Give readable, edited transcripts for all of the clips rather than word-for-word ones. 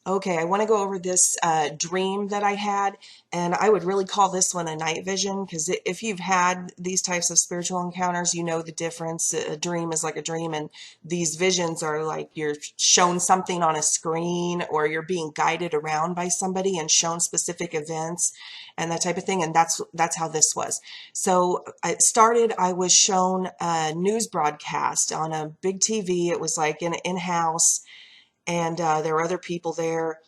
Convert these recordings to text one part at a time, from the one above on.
Okay, I want to go over this dream that I had, and I would really call this one a night vision because if you've had these types of spiritual encounters, you know the difference. A dream is like a dream, and these visions are like you're shown something on a screen or you're being guided around by somebody and shown specific events and that type of thing. And that's how this was. So it started, I was shown a news broadcast on a big TV. It was like in-house, and there were other people there,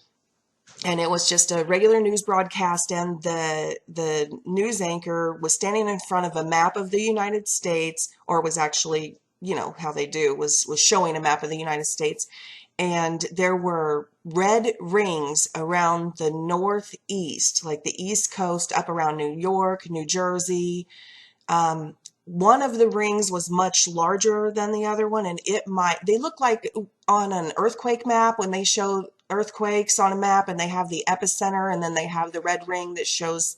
and it was just a regular news broadcast, and the news anchor was standing in front of a map of the United States, or was actually, you know how they do, was showing a map of the United States, and there were red rings around the northeast, like the East Coast, up around New York, New Jersey. One of the rings was much larger than the other one, and they look like on an earthquake map when they show earthquakes on a map and they have the epicenter and then they have the red ring that shows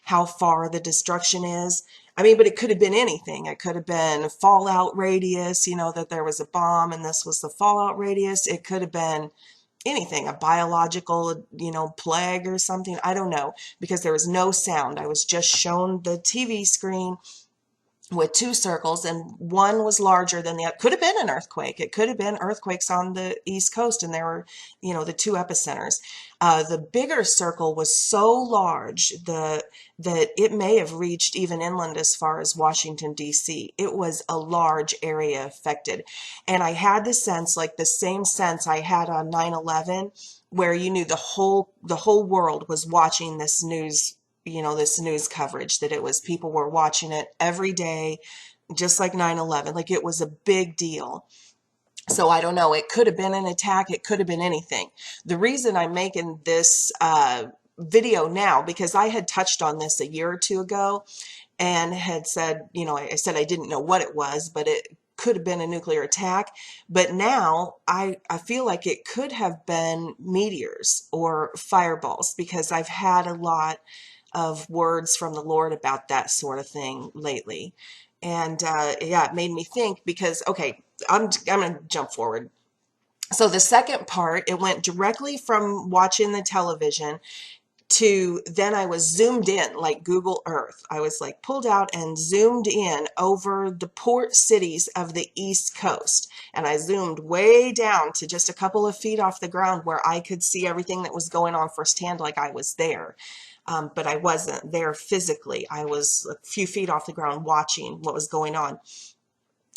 how far the destruction is. I mean, but it could have been anything. It could have been a fallout radius, that there was a bomb and this was the fallout radius. It could have been anything, a biological, plague or something. I don't know, because there was no sound. I was just shown the TV screen with two circles, and one was larger than the other. Could have been an earthquake. It could have been earthquakes on the East Coast, and there were, the two epicenters. The bigger circle was so large that it may have reached even inland as far as Washington, D.C. It was a large area affected. And I had the sense, like the same sense I had on 9/11, where you knew the whole world was watching this news, this news coverage, that it was, people were watching it every day, just like 9/11, like it was a big deal. So I don't know, it could have been an attack, it could have been anything. The reason I'm making this video now, because I had touched on this a year or two ago and had said, I said I didn't know what it was, but it could have been a nuclear attack. But now I feel like it could have been meteors or fireballs, because I've had a lot of words from the Lord about that sort of thing lately. And yeah, it made me think, because, okay, I'm going to jump forward. So the second part, it went directly from watching the television to then I was zoomed in like Google Earth. I was like pulled out and zoomed in over the port cities of the East Coast. And I zoomed way down to just a couple of feet off the ground where I could see everything that was going on firsthand, like I was there. But I wasn't there physically. I was a few feet off the ground watching what was going on.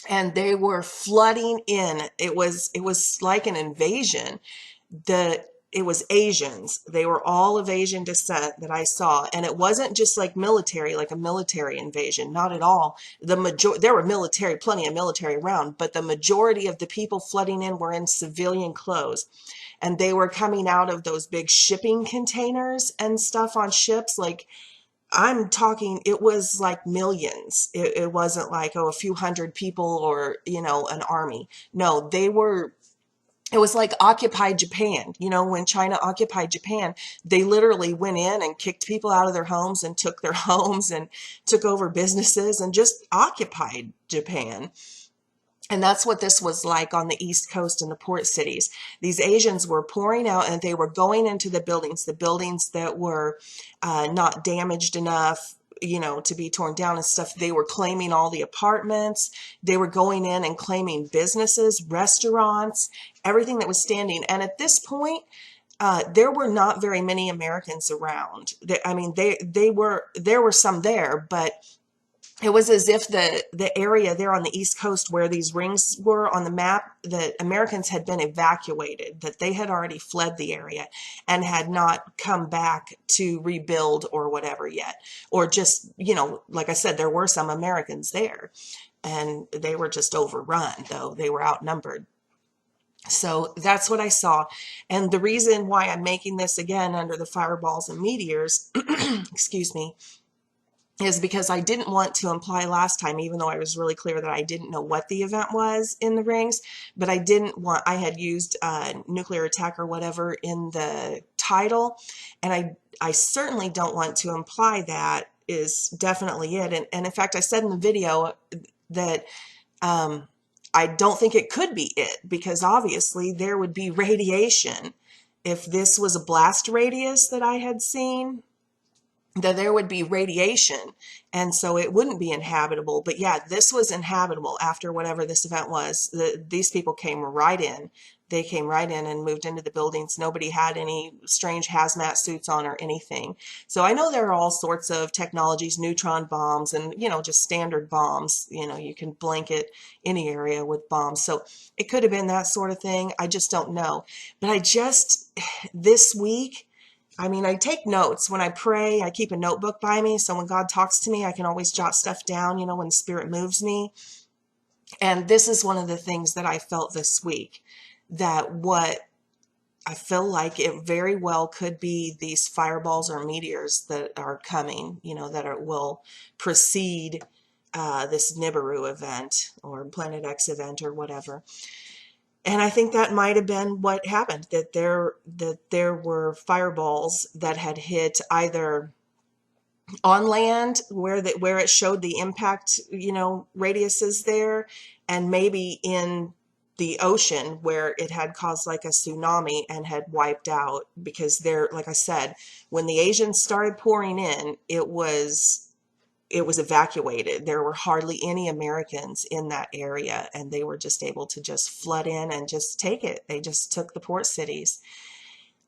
And they were flooding in. It was like an invasion. It was Asians. They were all of Asian descent that I saw. And it wasn't just like military, like a military invasion. Not at all. There were plenty of military around, but the majority of the people flooding in were in civilian clothes. And they were coming out of those big shipping containers and stuff on ships. Like, I'm talking, it was like millions. It wasn't like, a few hundred people or, an army. No, it was like occupied Japan. When China occupied Japan, they literally went in and kicked people out of their homes and took their homes and took over businesses and just occupied Japan. And that's what this was like on the East Coast in the port cities. These Asians were pouring out, and they were going into the buildings that were not damaged enough, to be torn down and stuff. They were claiming all the apartments. They were going in and claiming businesses, restaurants, everything that was standing. And at this point, there were not very many Americans around. There were some there, but it was as if the area there on the East Coast where these rings were on the map, that Americans had been evacuated, that they had already fled the area and had not come back to rebuild or whatever yet. Or just, like I said, there were some Americans there, and they were just overrun, though they were outnumbered. So that's what I saw. And the reason why I'm making this again under the fireballs and meteors, excuse me, is because I didn't want to imply last time, even though I was really clear that I didn't know what the event was in the rings, but I had used nuclear attack or whatever in the title, and I certainly don't want to imply that is definitely it. And in fact, I said in the video that I don't think it could be it, because obviously there would be radiation if this was a blast radius that I had seen, that there would be radiation, and so it wouldn't be inhabitable. But yeah, this was inhabitable after whatever this event was. These people came right in. They came right in and moved into the buildings. Nobody had any strange hazmat suits on or anything. So I know there are all sorts of technologies, neutron bombs, and, you know, just standard bombs. You know, you can blanket any area with bombs. So it could have been that sort of thing. I just don't know. But this week, I mean, I take notes when I pray. I keep a notebook by me, so when God talks to me, I can always jot stuff down, you know, when the Spirit moves me. And this is one of the things that I felt this week, that what I feel like it very well could be these fireballs or meteors that are coming, you know, will precede this Nibiru event or Planet X event or whatever. And I think that might have been what happened, that there were fireballs that had hit either on land where it showed the impact, you know, radiuses there, and maybe in the ocean where it had caused like a tsunami and had wiped out, because there, like I said, when the Asians started pouring in, it was evacuated. There were hardly any Americans in that area, and they were just able to just flood in and just take it. They just took the port cities.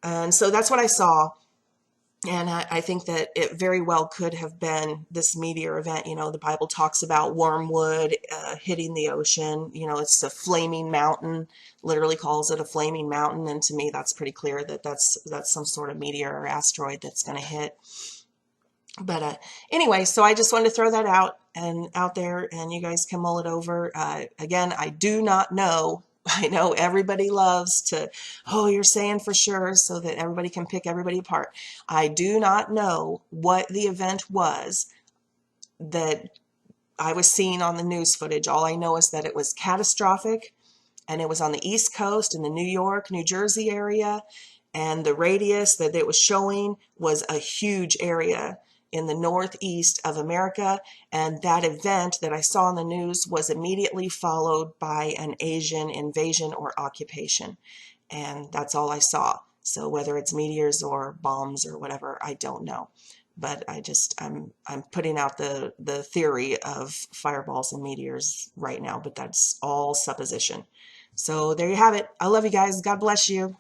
And so that's what I saw. And I think that it very well could have been this meteor event. You know, the Bible talks about wormwood hitting the ocean. You know, it's a flaming mountain, literally calls it a flaming mountain. And to me, that's pretty clear that that's some sort of meteor or asteroid that's going to hit. But anyway, so I just wanted to throw that out there, and you guys can mull it over. Again, I do not know. I know everybody loves to, oh, you're saying for sure so that everybody can pick everybody apart. I do not know what the event was that I was seeing on the news footage. All I know is that it was catastrophic, and it was on the East Coast in the New York, New Jersey area, and the radius that it was showing was a huge area in the northeast of America. And that event that I saw in the news was immediately followed by an Asian invasion or occupation. And that's all I saw. So whether it's meteors or bombs or whatever, I don't know. But I'm putting out the theory of fireballs and meteors right now, but that's all supposition. So there you have it. I love you guys. God bless you.